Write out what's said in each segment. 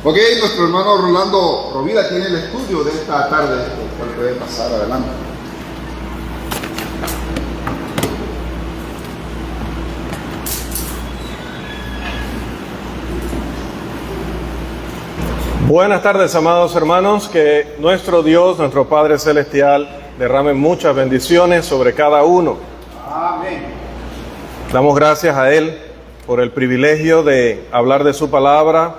Ok, nuestro hermano Rolando Rovira tiene el estudio de esta tarde, el cual puede pasar adelante. Buenas tardes, amados hermanos, que nuestro Dios, nuestro Padre Celestial, derrame muchas bendiciones sobre cada uno. Amén. Damos gracias a Él por el privilegio de hablar de su palabra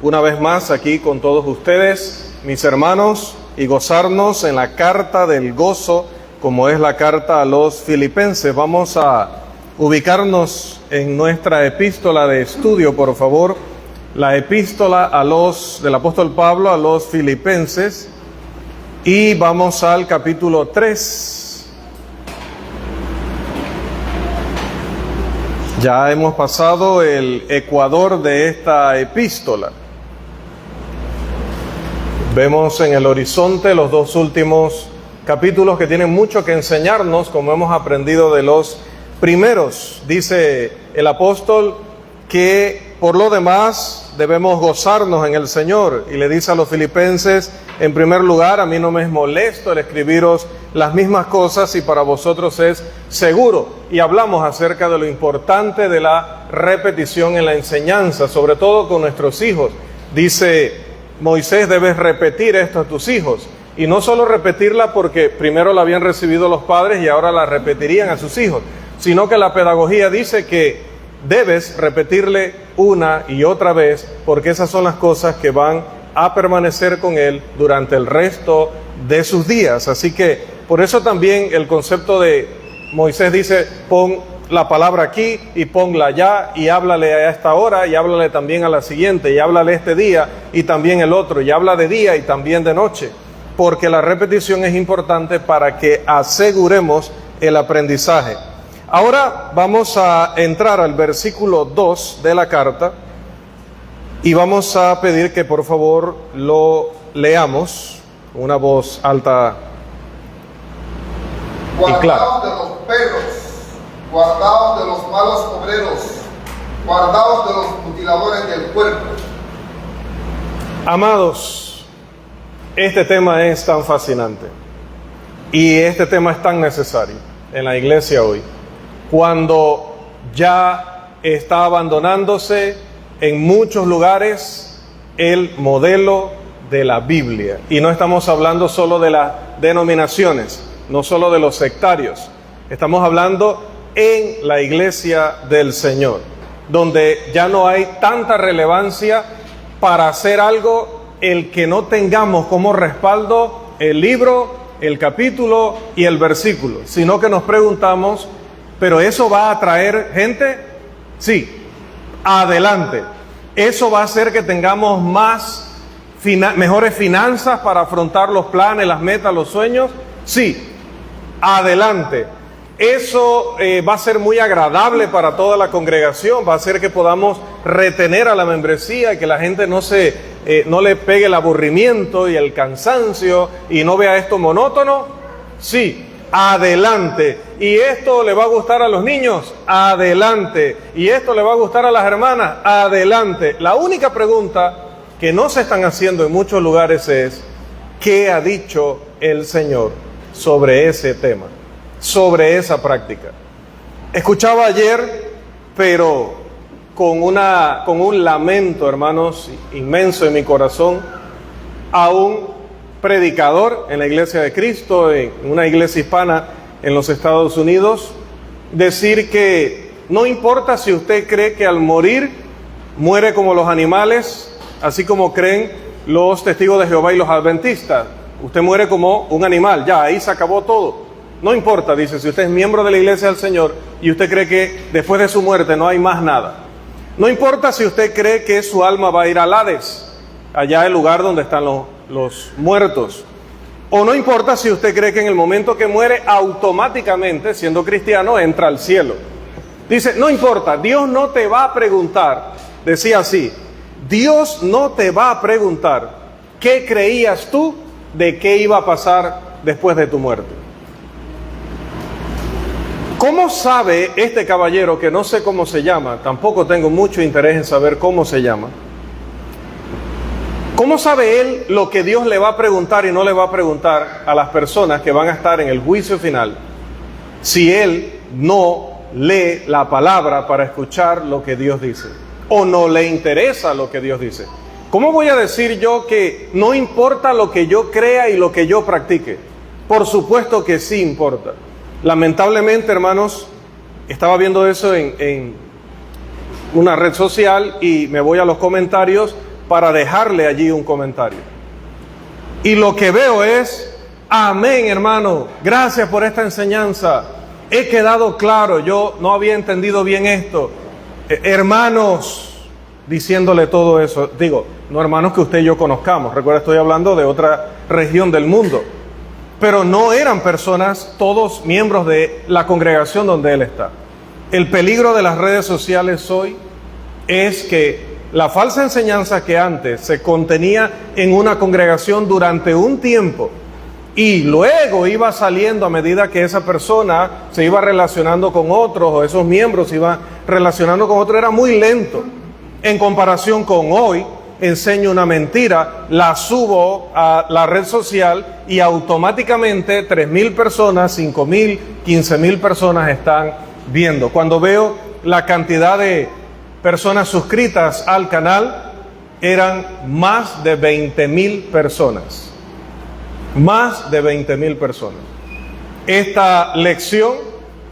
una vez más aquí con todos ustedes, mis hermanos, y gozarnos en la carta del gozo, como es la carta a los Filipenses. Vamos a ubicarnos en nuestra epístola de estudio, por favor. La epístola del apóstol Pablo a los Filipenses, y vamos al capítulo 3. Ya hemos pasado el ecuador de esta epístola. Vemos en el horizonte los dos últimos capítulos que tienen mucho que enseñarnos, como hemos aprendido de los primeros. Dice el apóstol que por lo demás debemos gozarnos en el Señor, y le dice a los filipenses: en primer lugar, a mí no me es molesto el escribiros las mismas cosas, y para vosotros es seguro. Y hablamos acerca de lo importante de la repetición en la enseñanza, sobre todo con nuestros hijos. Dice Moisés: debes repetir esto a tus hijos, y no solo repetirla porque primero la habían recibido los padres y ahora la repetirían a sus hijos, sino que la pedagogía dice que debes repetirle una y otra vez, porque esas son las cosas que van a permanecer con él durante el resto de sus días. Así que por eso también el concepto de Moisés dice: pon la palabra aquí y ponla allá, y háblale a esta hora, y háblale también a la siguiente, y háblale este día y también el otro, y habla de día y también de noche, porque la repetición es importante para que aseguremos el aprendizaje. Ahora vamos a entrar al versículo 2 de la carta, y vamos a pedir que por favor lo leamos con una voz alta y clara. Guardaos de los perros, guardaos de los malos obreros, guardaos de los mutiladores del cuerpo. Amados, este tema es tan fascinante, y este tema es tan necesario en la iglesia hoy, cuando ya está abandonándose en muchos lugares el modelo de la Biblia. Y no estamos hablando solo de las denominaciones, no solo de los sectarios, estamos hablando en la iglesia del Señor, donde ya no hay tanta relevancia para hacer algo el que no tengamos como respaldo el libro, el capítulo y el versículo, sino que nos preguntamos: ¿pero eso va a atraer gente? Sí, adelante. ¿Eso va a hacer que tengamos mejores finanzas para afrontar los planes, las metas, los sueños? Sí, adelante. ¿Eso va a ser muy agradable para toda la congregación? ¿Va a hacer que podamos retener a la membresía y que la gente no le pegue el aburrimiento y el cansancio y no vea esto monótono? Sí, adelante. ¿Y esto le va a gustar a los niños? Adelante. ¿Y esto le va a gustar a las hermanas? Adelante. La única pregunta que no se están haciendo en muchos lugares es: ¿qué ha dicho el Señor sobre ese tema, sobre esa práctica? Escuchaba ayer, pero con un lamento, hermanos, inmenso en mi corazón, a un predicador en la Iglesia de Cristo, en una iglesia hispana en los Estados Unidos, decir que no importa si usted cree que al morir muere como los animales, así como creen los testigos de Jehová y los adventistas. Usted muere como un animal, ya, ahí se acabó todo. No importa, dice, si usted es miembro de la iglesia del Señor y usted cree que después de su muerte no hay más nada. No importa si usted cree que su alma va a ir al Hades, allá el lugar donde están los muertos. O no importa si usted cree que en el momento que muere, automáticamente, siendo cristiano, entra al cielo. Dice, no importa, Dios no te va a preguntar, decía así, Dios no te va a preguntar qué creías tú de qué iba a pasar después de tu muerte. ¿Cómo sabe este caballero, que no sé cómo se llama, tampoco tengo mucho interés en saber cómo se llama? ¿Cómo sabe él lo que Dios le va a preguntar y no le va a preguntar a las personas que van a estar en el juicio final si él no lee la palabra para escuchar lo que Dios dice o no le interesa lo que Dios dice? ¿Cómo voy a decir yo que no importa lo que yo crea y lo que yo practique? Por supuesto que sí importa. Lamentablemente, hermanos, estaba viendo eso en una red social y me voy a los comentarios para dejarle allí un comentario. Y lo que veo es: amén, hermano, gracias por esta enseñanza. He quedado claro, yo no había entendido bien esto. Hermanos, diciéndole todo eso. Digo, no hermanos que usted y yo conozcamos. Recuerda, estoy hablando de otra región del mundo. Pero no eran personas, todos miembros de la congregación donde él está. El peligro de las redes sociales hoy es que la falsa enseñanza que antes se contenía en una congregación durante un tiempo y luego iba saliendo a medida que esa persona se iba relacionando con otros o esos miembros se iban relacionando con otros, era muy lento en comparación con hoy. Enseño una mentira, la subo a la red social y automáticamente 3,000 personas, 5,000, 15,000 personas están viendo. Cuando veo la cantidad de personas suscritas al canal, eran más de 20,000 personas. Más de 20,000 personas. Esta lección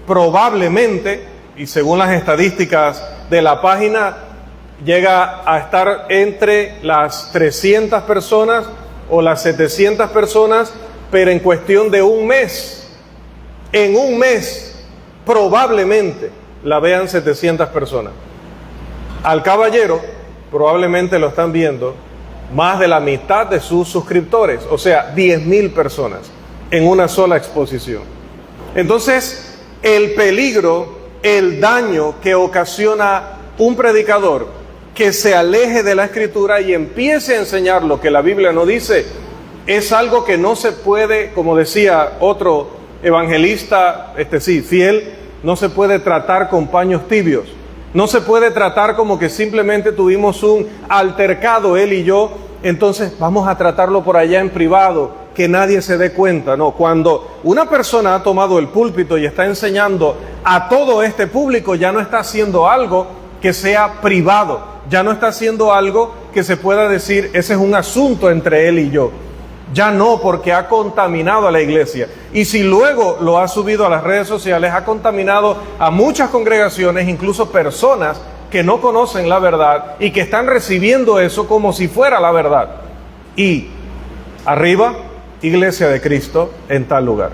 probablemente, y según las estadísticas de la página, llega a estar entre las 300 personas o las 700 personas, pero en cuestión de un mes. En un mes probablemente la vean 700 personas. Al caballero probablemente lo están viendo más de la mitad de sus suscriptores, o sea, 10,000 personas en una sola exposición. Entonces, el peligro, el daño que ocasiona un predicador que se aleje de la Escritura y empiece a enseñar lo que la Biblia no dice, es algo que no se puede, como decía otro evangelista, fiel, no se puede tratar con paños tibios. No se puede tratar como que simplemente tuvimos un altercado él y yo, entonces vamos a tratarlo por allá en privado, que nadie se dé cuenta. No, cuando una persona ha tomado el púlpito y está enseñando a todo este público, ya no está haciendo algo que sea privado, ya no está haciendo algo que se pueda decir, ese es un asunto entre él y yo. Ya no, porque ha contaminado a la iglesia. Y si luego lo ha subido a las redes sociales, ha contaminado a muchas congregaciones, incluso personas que no conocen la verdad y que están recibiendo eso como si fuera la verdad. Y arriba, Iglesia de Cristo en tal lugar.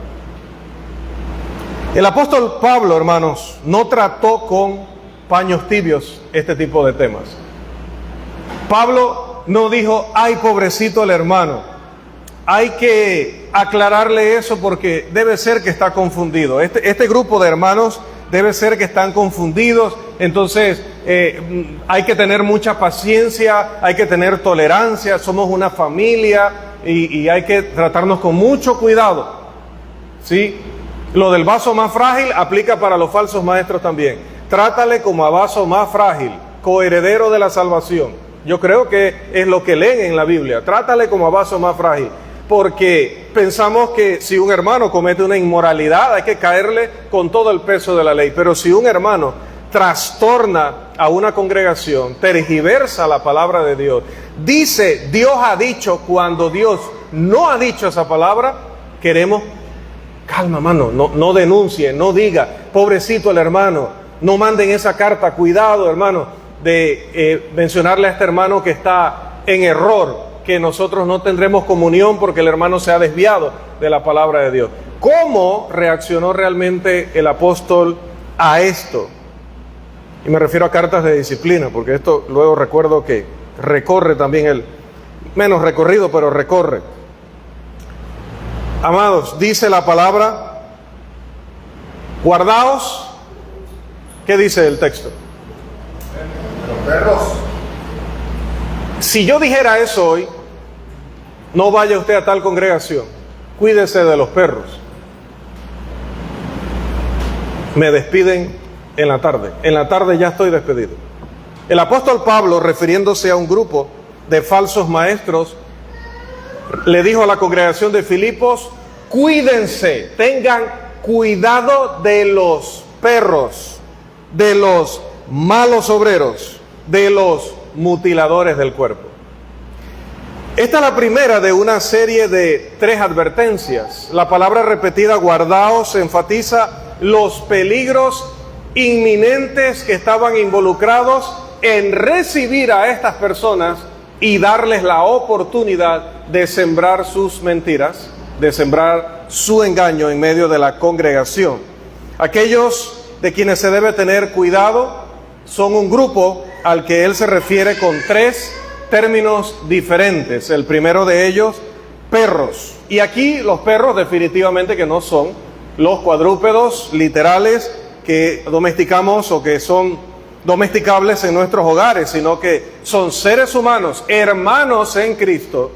El apóstol Pablo, hermanos, no trató con paños tibios este tipo de temas. Pablo no dijo, ay, pobrecito el hermano. Hay que aclararle eso porque debe ser que está confundido. Este grupo de hermanos debe ser que están confundidos. Entonces hay que tener mucha paciencia, hay que tener tolerancia. Somos una familia y hay que tratarnos con mucho cuidado. ¿Sí? Lo del vaso más frágil aplica para los falsos maestros también. Trátale como a vaso más frágil, coheredero de la salvación. Yo creo que es lo que leen en la Biblia. Trátale como a vaso más frágil. Porque pensamos que si un hermano comete una inmoralidad hay que caerle con todo el peso de la ley. Pero si un hermano trastorna a una congregación, tergiversa la palabra de Dios, dice Dios ha dicho cuando Dios no ha dicho esa palabra, queremos, calma hermano, no denuncie, no diga, pobrecito el hermano, no manden esa carta, cuidado hermano de mencionarle a este hermano que está en error, que nosotros no tendremos comunión porque el hermano se ha desviado de la palabra de Dios. ¿Cómo reaccionó realmente el apóstol a esto? Y me refiero a cartas de disciplina, porque esto luego recuerdo que recorre también el menos recorrido, pero recorre. Amados, dice la palabra, guardaos, ¿qué dice el texto? Los perros. Si yo dijera eso hoy, no vaya usted a tal congregación, cuídese de los perros. Me despiden en la tarde ya estoy despedido. El apóstol Pablo, refiriéndose a un grupo, de falsos maestros, le dijo a la congregación de Filipos: cuídense, tengan cuidado de los perros, de los malos obreros, de los mutiladores del cuerpo. Esta es la primera de una serie de 3 advertencias. La palabra repetida, guardaos, enfatiza los peligros inminentes que estaban involucrados en recibir a estas personas y darles la oportunidad de sembrar sus mentiras, de sembrar su engaño en medio de la congregación. Aquellos de quienes se debe tener cuidado son un grupo al que él se refiere con 3 términos diferentes. El primero de ellos, perros. Y aquí los perros definitivamente que no son los cuadrúpedos literales que domesticamos o que son domesticables en nuestros hogares, sino que son seres humanos, hermanos en Cristo,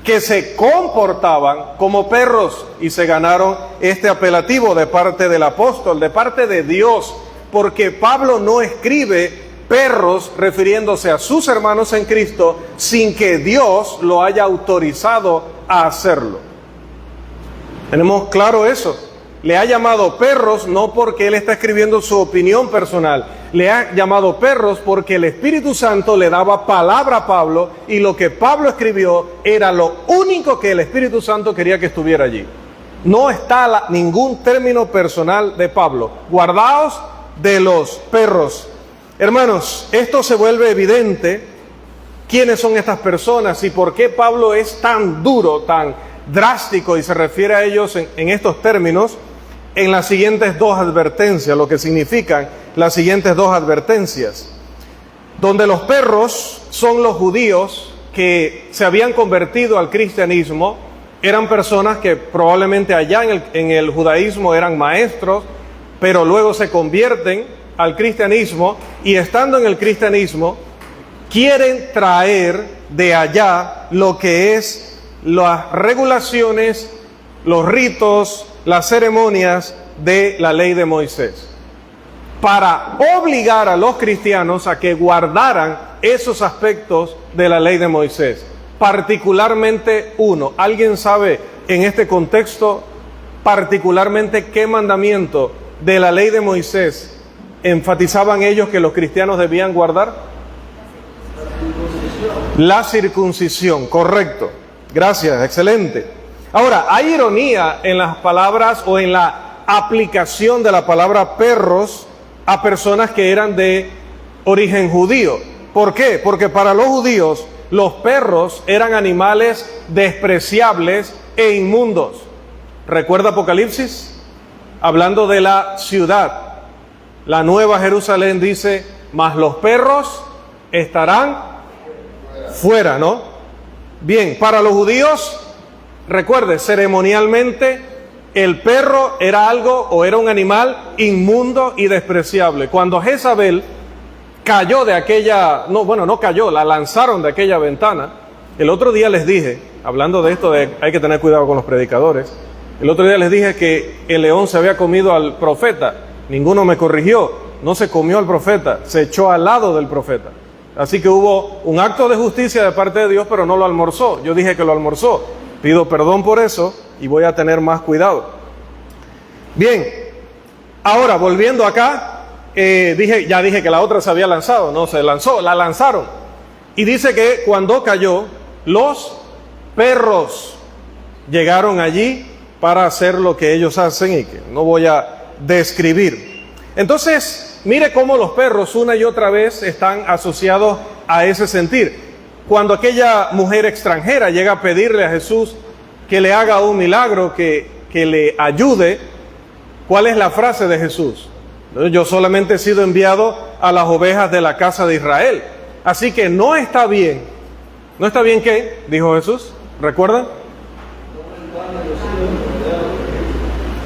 que se comportaban como perros y se ganaron este apelativo de parte del apóstol, de parte de Dios, porque Pablo no escribe perros refiriéndose a sus hermanos en Cristo sin que Dios lo haya autorizado a hacerlo. Tenemos claro eso. Le ha llamado perros no porque él está escribiendo su opinión personal, le ha llamado perros porque el Espíritu Santo le daba palabra a Pablo y lo que Pablo escribió era lo único que el Espíritu Santo quería que estuviera allí. No está ningún término personal de Pablo. Guardaos de los perros. Hermanos, esto se vuelve evidente. ¿Quiénes son estas personas y por qué Pablo es tan duro, tan drástico y se refiere a ellos en estos términos en las siguientes 2 advertencias, lo que significan las siguientes 2 advertencias? Donde los perros son los judíos que se habían convertido al cristianismo, eran personas que probablemente allá en el judaísmo eran maestros, pero luego se convierten al cristianismo y estando en el cristianismo quieren traer de allá lo que es las regulaciones, los ritos, las ceremonias de la ley de Moisés, para obligar a los cristianos a que guardaran esos aspectos de la ley de Moisés, particularmente uno. ¿Alguien sabe en este contexto particularmente qué mandamiento de la ley de Moisés enfatizaban ellos que los cristianos debían guardar? La circuncisión, correcto. Gracias, excelente. Ahora, hay ironía en las palabras o en la aplicación de la palabra perros a personas que eran de origen judío. ¿Por qué? Porque para los judíos los perros eran animales despreciables e inmundos. ¿Recuerda Apocalipsis? Hablando de la ciudad, la nueva Jerusalén dice, mas los perros estarán fuera, ¿no? Bien, para los judíos, recuerde, ceremonialmente el perro era algo o era un animal inmundo y despreciable. Cuando Jezabel cayó de aquella, no cayó, la lanzaron de aquella ventana. El otro día les dije, hablando de esto de hay que tener cuidado con los predicadores, el otro día les dije que el león se había comido al profeta. Ninguno me corrigió, no se comió al profeta, se echó al lado del profeta. Así que hubo un acto de justicia de parte de Dios, pero no lo almorzó. Yo dije que lo almorzó. Pido perdón por eso y voy a tener más cuidado. Bien, ahora volviendo acá, ya dije que la otra se había lanzado, no se lanzó, la lanzaron. Y dice que cuando cayó, los perros llegaron allí para hacer lo que ellos hacen y que no voy a describir. Entonces, mire cómo los perros una y otra vez están asociados a ese sentir. Cuando aquella mujer extranjera llega a pedirle a Jesús que le haga un milagro, que le ayude, ¿cuál es la frase de Jesús? Yo solamente he sido enviado a las ovejas de la casa de Israel. Así que no está bien. ¿No está bien qué? Dijo Jesús. ¿Recuerdan?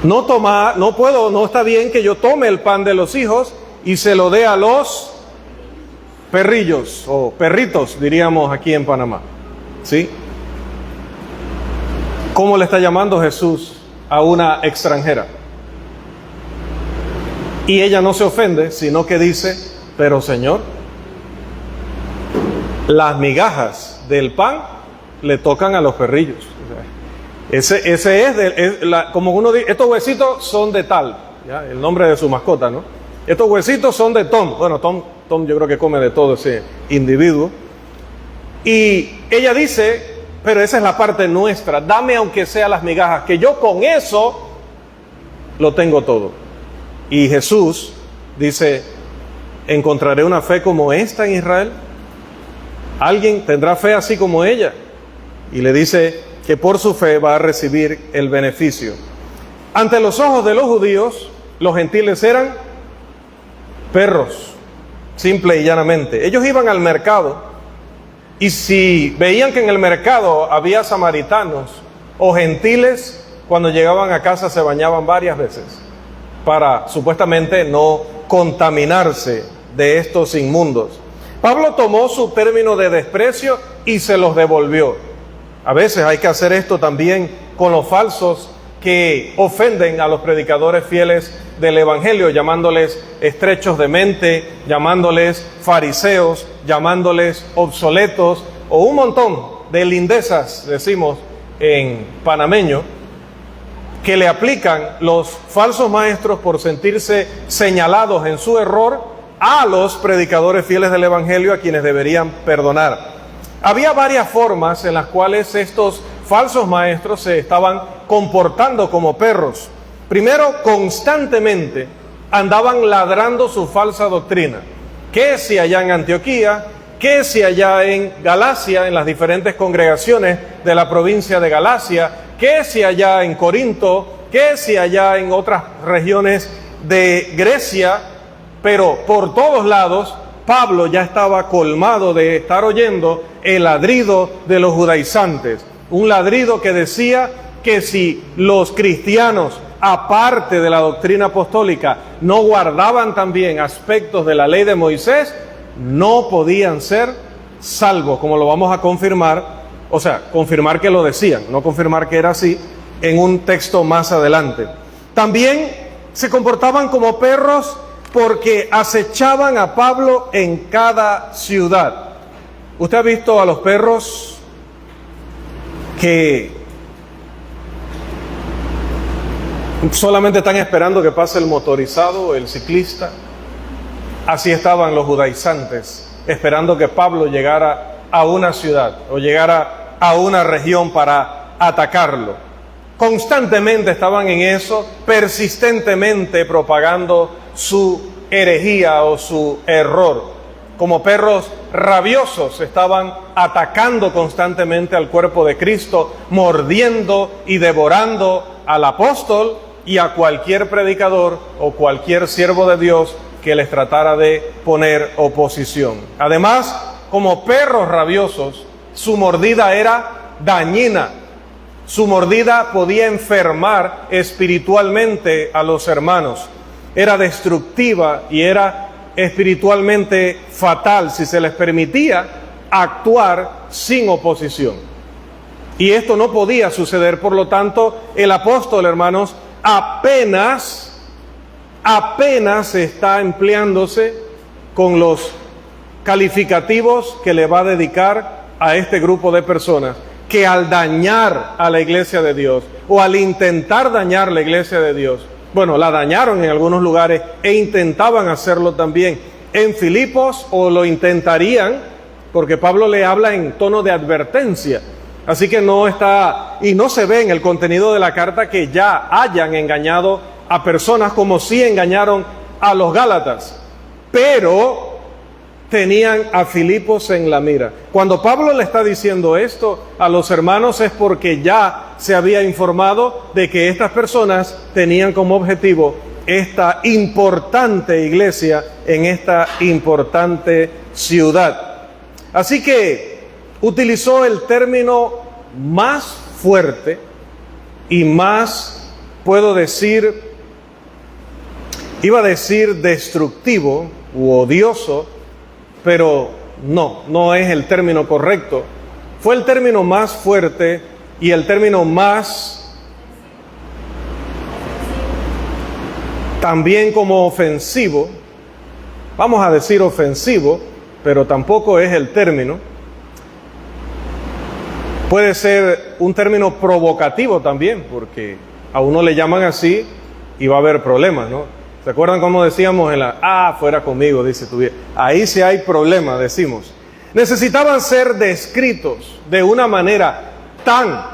No está bien que yo tome el pan de los hijos y se lo dé a los perrillos o perritos, diríamos aquí en Panamá. ¿Sí? ¿Cómo le está llamando Jesús a una extranjera? Y ella no se ofende, sino que dice, pero Señor, las migajas del pan le tocan a los perrillos. O sea, como uno dice, estos huesitos son de tal, ¿ya? El nombre de su mascota, ¿no? Estos huesitos son de Tom. Bueno, Tom yo creo que come de todo ese individuo. Y ella dice, pero esa es la parte nuestra, dame aunque sea las migajas, que yo con eso lo tengo todo. Y Jesús dice, ¿encontraré una fe como esta en Israel? ¿Alguien tendrá fe así como ella? Y le dice que por su fe va a recibir el beneficio. Ante los ojos de los judíos, los gentiles eran perros, simple y llanamente. Ellos iban al mercado y si veían que en el mercado había samaritanos o gentiles, cuando llegaban a casa se bañaban varias veces para supuestamente no contaminarse de estos inmundos. Pablo tomó su término de desprecio y se los devolvió. A veces hay que hacer esto también con los falsos que ofenden a los predicadores fieles del Evangelio, llamándoles estrechos de mente, llamándoles fariseos, llamándoles obsoletos, o un montón de lindezas, decimos en panameño, que le aplican los falsos maestros por sentirse señalados en su error a los predicadores fieles del Evangelio, a quienes deberían perdonar. Había varias formas en las cuales estos falsos maestros se estaban comportando como perros. Primero, constantemente andaban ladrando su falsa doctrina. Que si allá en Antioquía, que si allá en Galacia, en las diferentes congregaciones de la provincia de Galacia, que si allá en Corinto, que si allá en otras regiones de Grecia, pero por todos lados Pablo ya estaba colmado de estar oyendo el ladrido de los judaizantes. Un ladrido que decía que si los cristianos, aparte de la doctrina apostólica, no guardaban también aspectos de la ley de Moisés, no podían ser salvos, como lo vamos a confirmar, o sea, confirmar que lo decían, no confirmar que era así, en un texto más adelante. También se comportaban como perros porque acechaban a Pablo en cada ciudad. ¿Usted ha visto a los perros que solamente están esperando que pase el motorizado o el ciclista? Así estaban los judaizantes, esperando que Pablo llegara a una ciudad o llegara a una región para atacarlo. Constantemente estaban en eso, persistentemente propagando su herejía o su error. Como perros rabiosos estaban atacando constantemente al cuerpo de Cristo, mordiendo y devorando al apóstol y a cualquier predicador o cualquier siervo de Dios que les tratara de poner oposición. Además, como perros rabiosos, su mordida era dañina. Su mordida podía enfermar espiritualmente a los hermanos. Era destructiva y era espiritualmente fatal si se les permitía actuar sin oposición. Y esto no podía suceder, por lo tanto, el apóstol, hermanos, apenas está empleándose con los calificativos que le va a dedicar a este grupo de personas, que al dañar a la iglesia de Dios, o al intentar dañar la iglesia de Dios, bueno, la dañaron en algunos lugares e intentaban hacerlo también en Filipos, o lo intentarían, porque Pablo le habla en tono de advertencia. Así que no está, y no se ve en el contenido de la carta que ya hayan engañado a personas como sí engañaron a los Gálatas, pero tenían a Filipos en la mira. Cuando Pablo le está diciendo esto a los hermanos es porque ya se había informado de que estas personas tenían como objetivo esta importante iglesia en esta importante ciudad. Así que utilizó el término más fuerte y más, puedo decir, iba a decir destructivo u odioso, pero no es el término correcto. Fue el término más fuerte y el término más también como ofensivo. Vamos a decir ofensivo, pero tampoco es el término. Puede ser un término provocativo también, porque a uno le llaman así y va a haber problemas, ¿no? ¿Se acuerdan cómo decíamos en la, fuera conmigo, dice tu vida? Ahí sí hay problema, decimos. Necesitaban ser descritos de una manera tan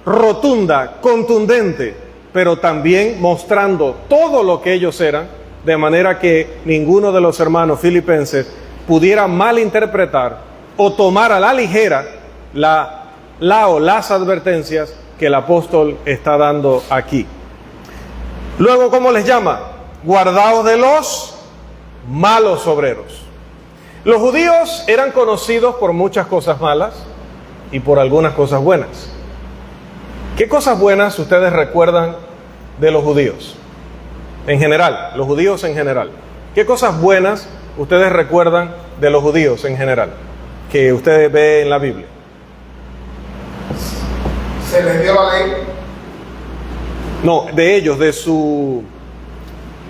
rotunda, contundente, pero también mostrando todo lo que ellos eran, de manera que ninguno de los hermanos filipenses pudiera malinterpretar o tomar a la ligera las advertencias que el apóstol está dando aquí. Luego, ¿cómo les llama? Guardaos de los malos obreros. Los judíos eran conocidos por muchas cosas malas y por algunas cosas buenas. ¿Qué cosas buenas ustedes recuerdan de los judíos? En general, los judíos en general. ¿Qué cosas buenas ustedes recuerdan de los judíos en general que ustedes ven en la Biblia? ¿Se les dio la ley? No, de ellos,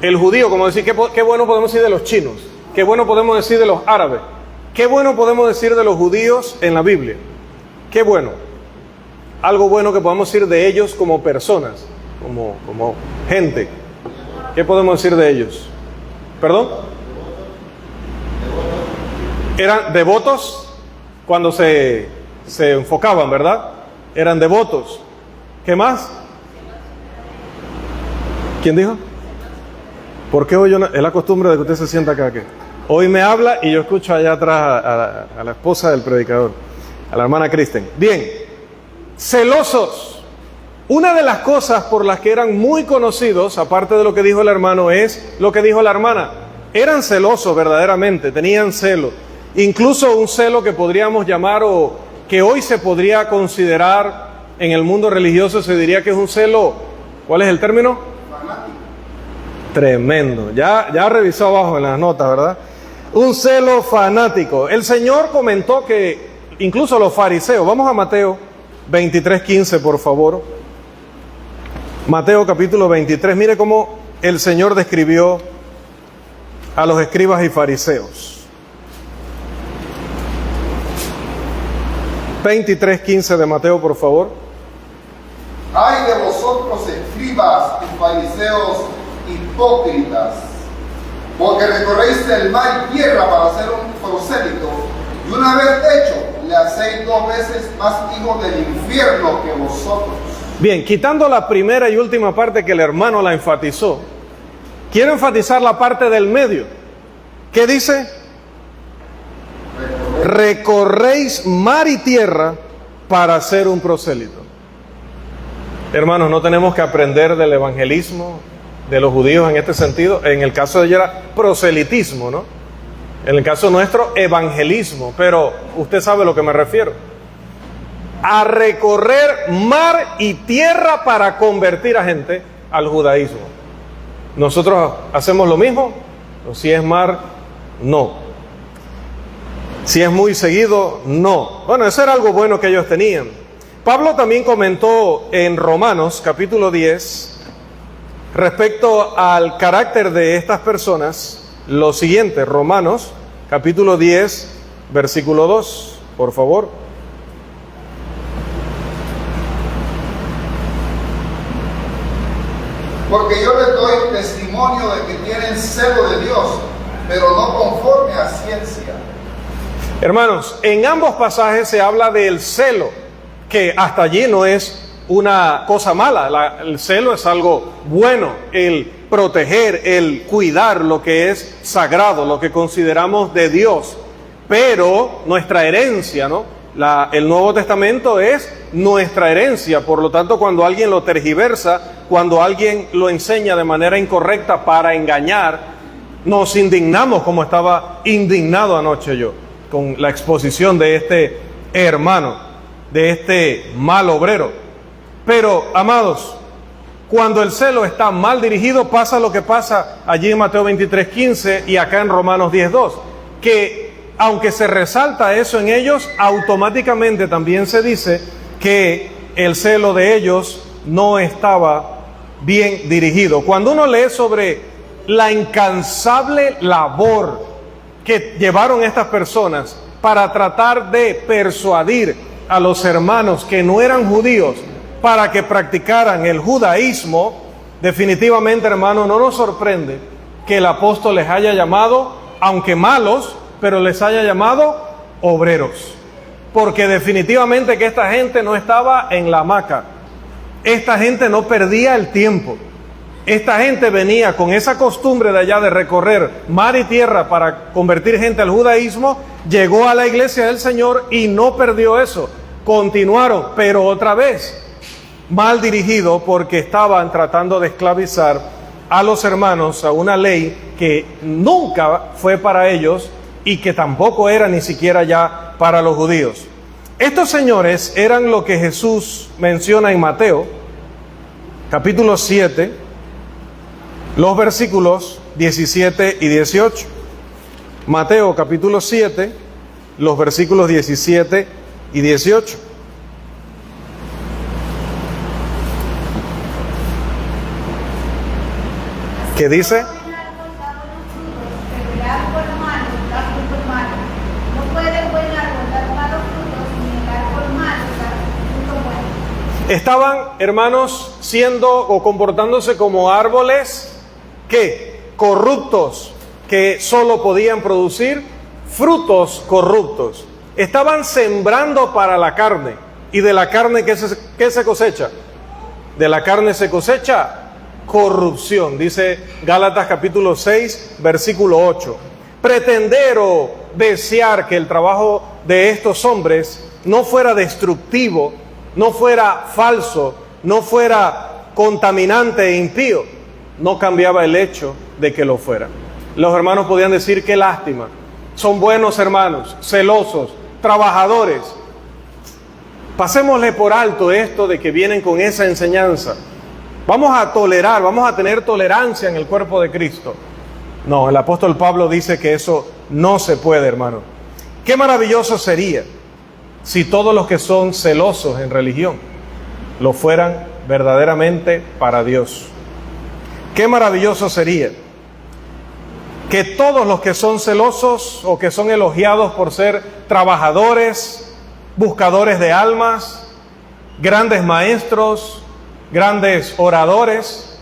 el judío, como decir, ¿qué bueno podemos decir de los chinos? ¿Qué bueno podemos decir de los árabes? ¿Qué bueno podemos decir de los judíos en la Biblia? ¿Qué bueno? Algo bueno que podamos decir de ellos como personas, como gente. ¿Qué podemos decir de ellos? ¿Perdón? Eran devotos cuando se enfocaban, ¿verdad? Eran devotos. ¿Qué más? ¿Quién dijo? ¿Por qué hoy yo no? Es la costumbre de que usted se sienta acá. ¿Qué? Hoy me habla y yo escucho allá atrás a la esposa del predicador, a la hermana Kristen. Bien, celosos. Una de las cosas por las que eran muy conocidos, aparte de lo que dijo el hermano, es lo que dijo la hermana. Eran celosos verdaderamente, tenían celo. Incluso un celo que podríamos llamar, o que hoy se podría considerar en el mundo religioso, se diría que es un celo, ¿cuál es el término? Fanático. Tremendo, ya revisó abajo en las notas, ¿verdad? Un celo fanático. El Señor comentó que incluso los fariseos, vamos a Mateo 23:15, por favor. Mateo capítulo 23, mire cómo el Señor describió a los escribas y fariseos. 23:15 de Mateo, por favor. Ay de vosotros, escribas y fariseos hipócritas, porque recorréis el mar y tierra para hacer un prosélito, y una vez hecho, le hacéis 2 veces más hijos del infierno que vosotros. Bien, quitando la primera y última parte que el hermano la enfatizó, quiero enfatizar la parte del medio. ¿Qué dice? Recorréis mar y tierra para hacer un prosélito. Hermanos, no tenemos que aprender del evangelismo de los judíos en este sentido. En el caso de ellos era proselitismo, ¿no? En el caso nuestro, evangelismo. Pero usted sabe a lo que me refiero. A recorrer mar y tierra para convertir a gente al judaísmo. ¿Nosotros hacemos lo mismo? ¿O si es mar, no? Si es muy seguido, no. Bueno, eso era algo bueno que ellos tenían. Pablo también comentó en Romanos capítulo 10 respecto al carácter de estas personas lo siguiente. Romanos capítulo 10 versículo 2, por favor. Porque yo les doy testimonio de que tienen celo de Dios, pero no conforme a ciencia. Hermanos, en ambos pasajes se habla del celo, que hasta allí no es una cosa mala. El celo es algo bueno, el proteger, el cuidar lo que es sagrado, lo que consideramos de Dios. Pero nuestra herencia, ¿no? El Nuevo Testamento es nuestra herencia. Por lo tanto, cuando alguien lo tergiversa, cuando alguien lo enseña de manera incorrecta para engañar, nos indignamos, como estaba indignado anoche yo con la exposición de este hermano, de este mal obrero. Pero, amados, cuando el celo está mal dirigido, pasa lo que pasa allí en Mateo 23:15 y acá en Romanos 10:2, que aunque se resalta eso en ellos, automáticamente también se dice que el celo de ellos no estaba bien dirigido. Cuando uno lee sobre la incansable labor que llevaron estas personas para tratar de persuadir a los hermanos que no eran judíos para que practicaran el judaísmo, definitivamente, hermano, no nos sorprende que el apóstol les haya llamado, aunque malos, pero les haya llamado obreros. Porque definitivamente que esta gente no estaba en la hamaca. Esta gente no perdía el tiempo. Esta gente venía con esa costumbre de allá de recorrer mar y tierra para convertir gente al judaísmo, llegó a la iglesia del Señor y no perdió eso. Continuaron, pero otra vez, mal dirigido, porque estaban tratando de esclavizar a los hermanos a una ley que nunca fue para ellos y que tampoco era ni siquiera ya para los judíos. Estos señores eran lo que Jesús menciona en Mateo, capítulo 7, los versículos 17 y 18. Mateo capítulo 7, los versículos 17 y 18. ¿Qué dice? Estaban, hermanos, siendo o comportándose como árboles que corruptos, que solo podían producir frutos corruptos. Estaban sembrando para la carne. ¿Y de la carne qué se cosecha? De la carne se cosecha corrupción, dice Gálatas capítulo 6, versículo 8. Pretender o desear que el trabajo de estos hombres no fuera destructivo, no fuera falso, no fuera contaminante e impío, no cambiaba el hecho de que lo fuera. Los hermanos podían decir: qué lástima, son buenos hermanos, celosos, trabajadores. Pasémosle por alto esto de que vienen con esa enseñanza. Vamos a tolerar, vamos a tener tolerancia en el cuerpo de Cristo. No, el apóstol Pablo dice que eso no se puede, hermano. Qué maravilloso sería si todos los que son celosos en religión lo fueran verdaderamente para Dios. Qué maravilloso sería que todos los que son celosos o que son elogiados por ser trabajadores, buscadores de almas, grandes maestros, grandes oradores,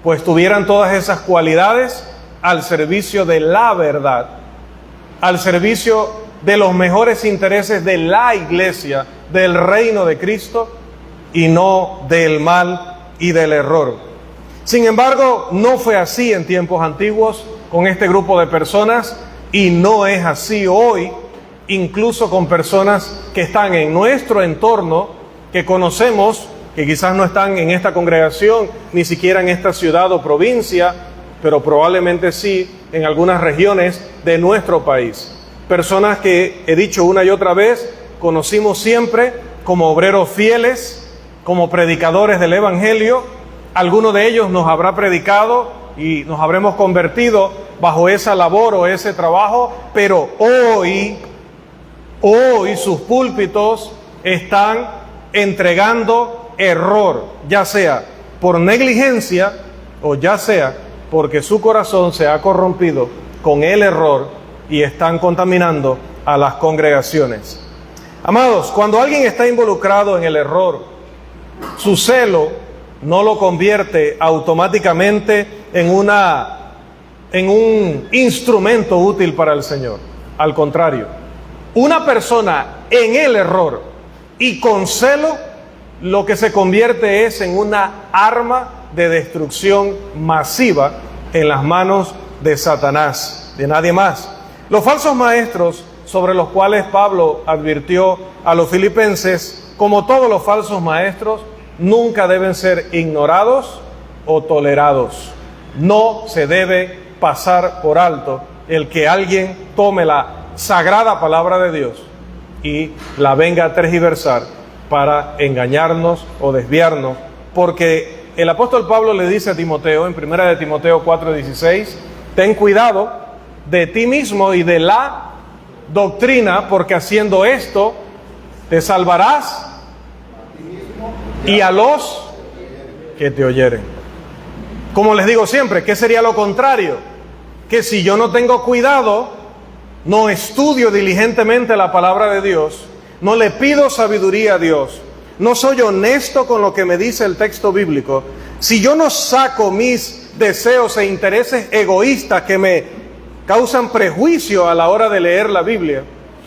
pues tuvieran todas esas cualidades al servicio de la verdad, al servicio de los mejores intereses de la iglesia, del reino de Cristo, y no del mal y del error. Sin embargo, no fue así en tiempos antiguos con este grupo de personas, y no es así hoy, incluso con personas que están en nuestro entorno, que conocemos, que quizás no están en esta congregación, ni siquiera en esta ciudad o provincia, pero probablemente sí en algunas regiones de nuestro país. Personas que, he dicho una y otra vez, conocimos siempre como obreros fieles, como predicadores del Evangelio. Alguno de ellos nos habrá predicado y nos habremos convertido bajo esa labor o ese trabajo, pero hoy sus púlpitos están entregando error, ya sea por negligencia o ya sea porque su corazón se ha corrompido con el error y están contaminando a las congregaciones. Amados, cuando alguien está involucrado en el error, su celo no lo convierte automáticamente en un instrumento útil para el Señor. Al contrario, una persona en el error y con celo, lo que se convierte es en una arma de destrucción masiva en las manos de Satanás, de nadie más. Los falsos maestros, sobre los cuales Pablo advirtió a los filipenses, como todos los falsos maestros, nunca deben ser ignorados o tolerados. No se debe pasar por alto el que alguien tome la sagrada palabra de Dios y la venga a tergiversar para engañarnos o desviarnos, porque el apóstol Pablo le dice a Timoteo, en 1 de Timoteo 4:16, ten cuidado de ti mismo y de la doctrina, porque haciendo esto te salvarás y a los que te oyeren. Como les digo siempre, ¿qué sería lo contrario? Que si yo no tengo cuidado, no estudio diligentemente la palabra de Dios, no le pido sabiduría a Dios, no soy honesto con lo que me dice el texto bíblico, si yo no saco mis deseos e intereses egoístas que me causan prejuicio a la hora de leer la Biblia,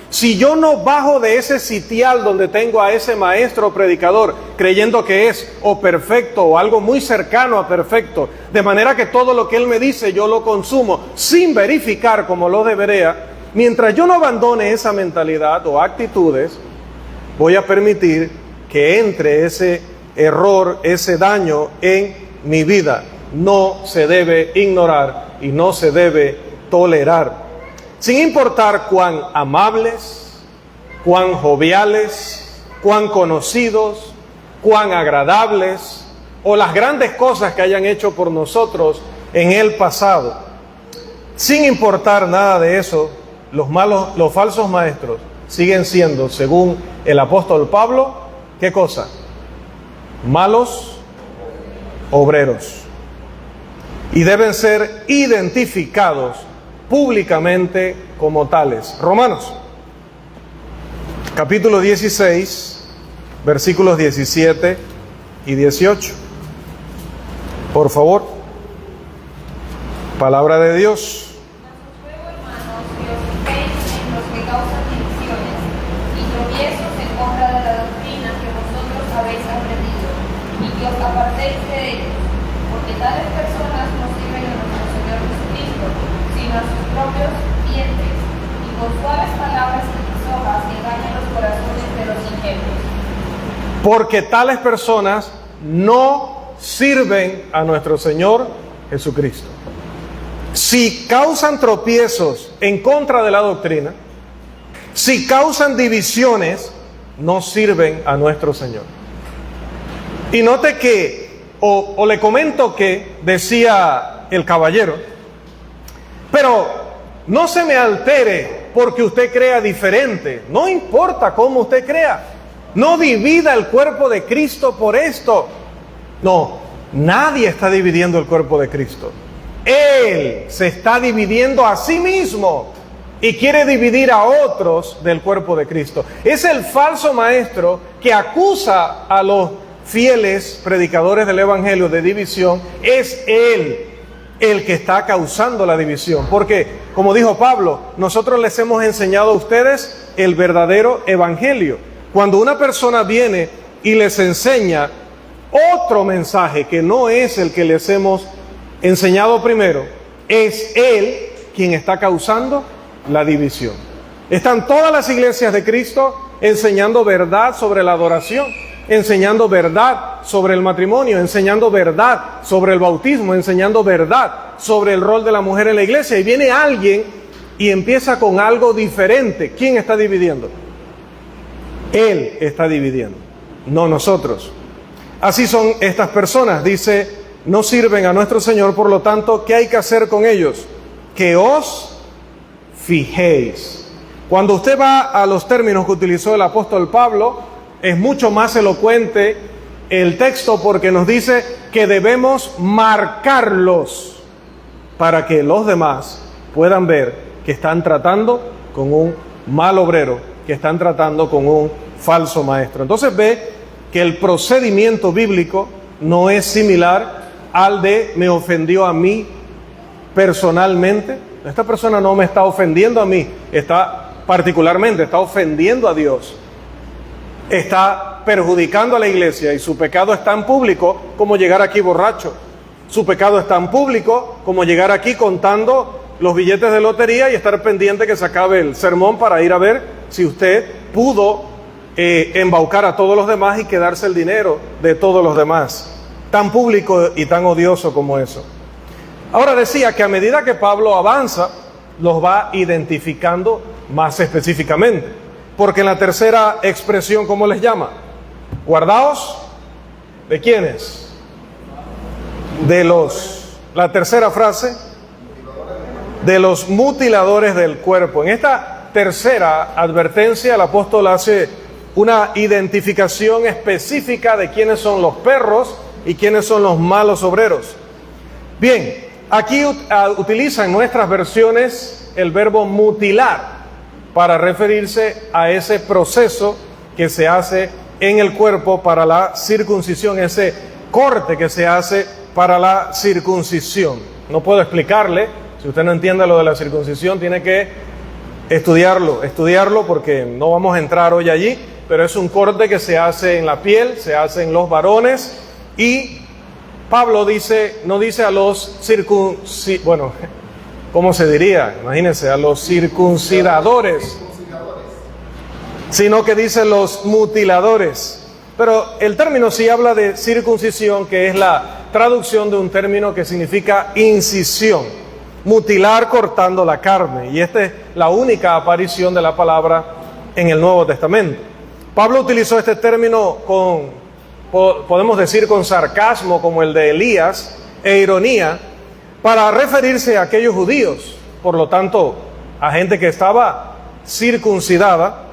si yo no bajo de ese sitial donde tengo a ese maestro o predicador creyendo que es o perfecto o algo muy cercano a perfecto, de manera que todo lo que él me dice yo lo consumo sin verificar como lo debería, mientras yo no abandone esa mentalidad o actitudes, voy a permitir que entre ese error, ese daño en mi vida. No se debe ignorar y no se debe tolerar. Sin importar cuán amables, cuán joviales, cuán conocidos, cuán agradables, o las grandes cosas que hayan hecho por nosotros en el pasado. Sin importar nada de eso, los falsos maestros siguen siendo, según el apóstol Pablo, ¿qué cosa? Malos obreros. Y deben ser identificados públicamente como tales. Romanos, capítulo 16, versículos 17 y 18. Por favor, palabra de Dios. Apartéis de ellos, porque tales personas no sirven a nuestro Señor Jesucristo, sino a sus propios dientes, y con suaves palabras y lisonjas engañan los corazones de los ingenuos. Porque tales personas no sirven a nuestro Señor Jesucristo. Si causan tropiezos en contra de la doctrina, si causan divisiones, no sirven a nuestro Señor. Y note que, o le comento que, decía el caballero, pero no se me altere porque usted crea diferente, no importa cómo usted crea, no divida el cuerpo de Cristo por esto. No, nadie está dividiendo el cuerpo de Cristo. Él se está dividiendo a sí mismo y quiere dividir a otros del cuerpo de Cristo. Es el falso maestro que acusa a los fieles predicadores del evangelio de división. Es él el que está causando la división, porque como dijo Pablo, nosotros les hemos enseñado a ustedes el verdadero evangelio. Cuando una persona viene y les enseña otro mensaje que no es el que les hemos enseñado primero, es él quien está causando la división. Están todas las iglesias de Cristo enseñando verdad sobre la adoración, enseñando verdad sobre el matrimonio, enseñando verdad sobre el bautismo, enseñando verdad sobre el rol de la mujer en la iglesia. Y viene alguien y empieza con algo diferente. ¿Quién está dividiendo? Él está dividiendo, no nosotros. Así son estas personas. Dice, no sirven a nuestro Señor, por lo tanto, ¿qué hay que hacer con ellos? Que os fijéis. Cuando usted va a los términos que utilizó el apóstol Pablo, es mucho más elocuente el texto, porque nos dice que debemos marcarlos para que los demás puedan ver que están tratando con un mal obrero, que están tratando con un falso maestro. Entonces ve que el procedimiento bíblico no es similar al de me ofendió a mí personalmente. Esta persona no me está ofendiendo a mí, está ofendiendo a Dios. Está perjudicando a la iglesia, y su pecado es tan público como llegar aquí borracho. Su pecado es tan público como llegar aquí contando los billetes de lotería y estar pendiente que se acabe el sermón para ir a ver si usted pudo embaucar a todos los demás y quedarse el dinero de todos los demás. Tan público y tan odioso como eso. Ahora decía que a medida que Pablo avanza, los va identificando más específicamente. Porque en la tercera expresión, ¿cómo les llama? Guardaos, ¿de quiénes? La tercera frase, de los mutiladores del cuerpo. En esta tercera advertencia, el apóstol hace una identificación específica de quiénes son los perros y quiénes son los malos obreros. Bien, aquí utiliza en nuestras versiones el verbo mutilar para referirse a ese proceso que se hace en el cuerpo para la circuncisión, ese corte que se hace para la circuncisión. No puedo explicarle, si usted no entiende lo de la circuncisión, tiene que estudiarlo porque no vamos a entrar hoy allí, pero es un corte que se hace en la piel, se hace en los varones, y Pablo no dice a los ¿cómo se diría? Imagínense, a los circuncidadores, sino que dice los mutiladores. Pero el término sí habla de circuncisión, que es la traducción de un término que significa incisión, mutilar cortando la carne. Y esta es la única aparición de la palabra en el Nuevo Testamento. Pablo utilizó este término podemos decir con sarcasmo, como el de Elías, e ironía, para referirse a aquellos judíos, por lo tanto, a gente que estaba circuncidada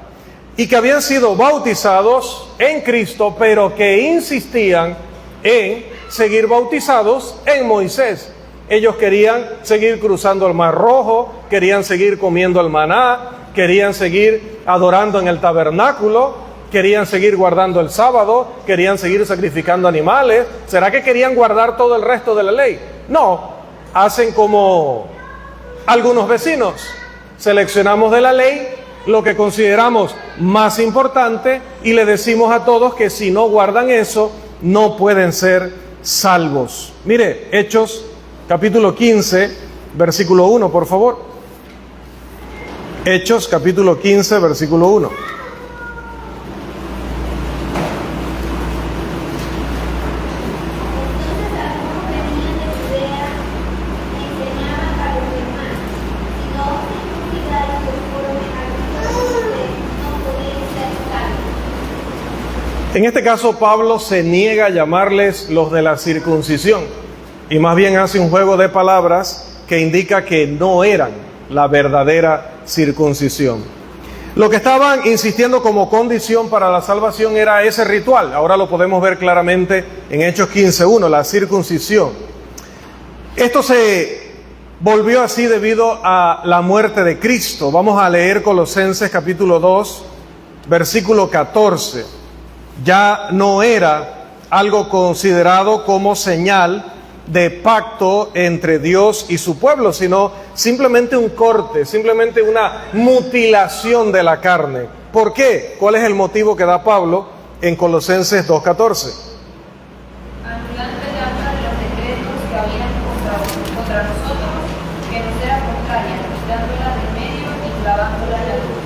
y que habían sido bautizados en Cristo, pero que insistían en seguir bautizados en Moisés. Ellos querían seguir cruzando el Mar Rojo, querían seguir comiendo el maná, querían seguir adorando en el tabernáculo, querían seguir guardando el sábado, querían seguir sacrificando animales. ¿Será que querían guardar todo el resto de la ley? No, hacen como algunos vecinos. Seleccionamos de la ley lo que consideramos más importante y le decimos a todos que si no guardan eso, no pueden ser salvos. Mire, Hechos capítulo 15, versículo 1, por favor. Hechos capítulo 15, versículo 1. En este caso, Pablo se niega a llamarles los de la circuncisión y más bien hace un juego de palabras que indica que no eran la verdadera circuncisión. Lo que estaban insistiendo como condición para la salvación era ese ritual. Ahora lo podemos ver claramente en Hechos 15:1, la circuncisión. Esto se volvió así debido a la muerte de Cristo. Vamos a leer Colosenses capítulo 2, versículo 14. Ya no era algo considerado como señal de pacto entre Dios y su pueblo, sino simplemente un corte, simplemente una mutilación de la carne. ¿Por qué? ¿Cuál es el motivo que da Pablo en Colosenses 2:14? Anulando ya los decretos que habían contra nosotros, que nos era contraria, quitándola de medio y clavándola en la cruz.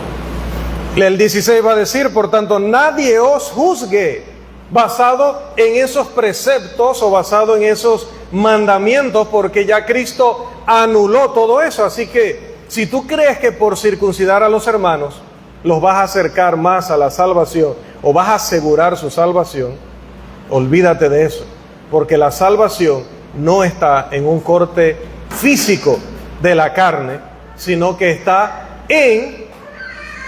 El 16 va a decir, por tanto, nadie os juzgue basado en esos preceptos o basado en esos mandamientos, porque ya Cristo anuló todo eso. Así que si tú crees que por circuncidar a los hermanos los vas a acercar más a la salvación o vas a asegurar su salvación, olvídate de eso, porque la salvación no está en un corte físico de la carne, sino que está en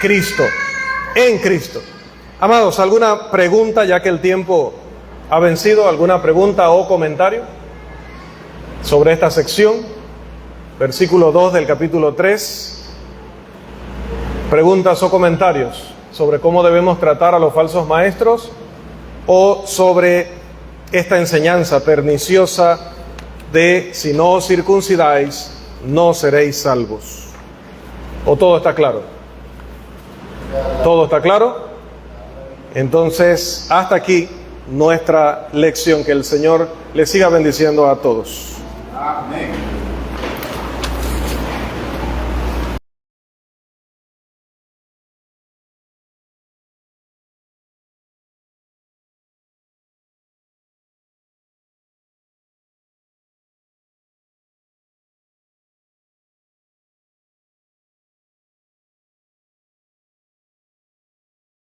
Cristo, en Cristo. Amados, ¿alguna pregunta ya que el tiempo ha vencido? ¿Alguna pregunta o comentario sobre esta sección? Versículo 2 del capítulo 3. ¿Preguntas o comentarios sobre cómo debemos tratar a los falsos maestros o sobre esta enseñanza perniciosa de si no os circuncidáis, no seréis salvos? ¿O todo está claro? ¿Todo está claro? Entonces, hasta aquí nuestra lección. Que el Señor les siga bendiciendo a todos. Amén.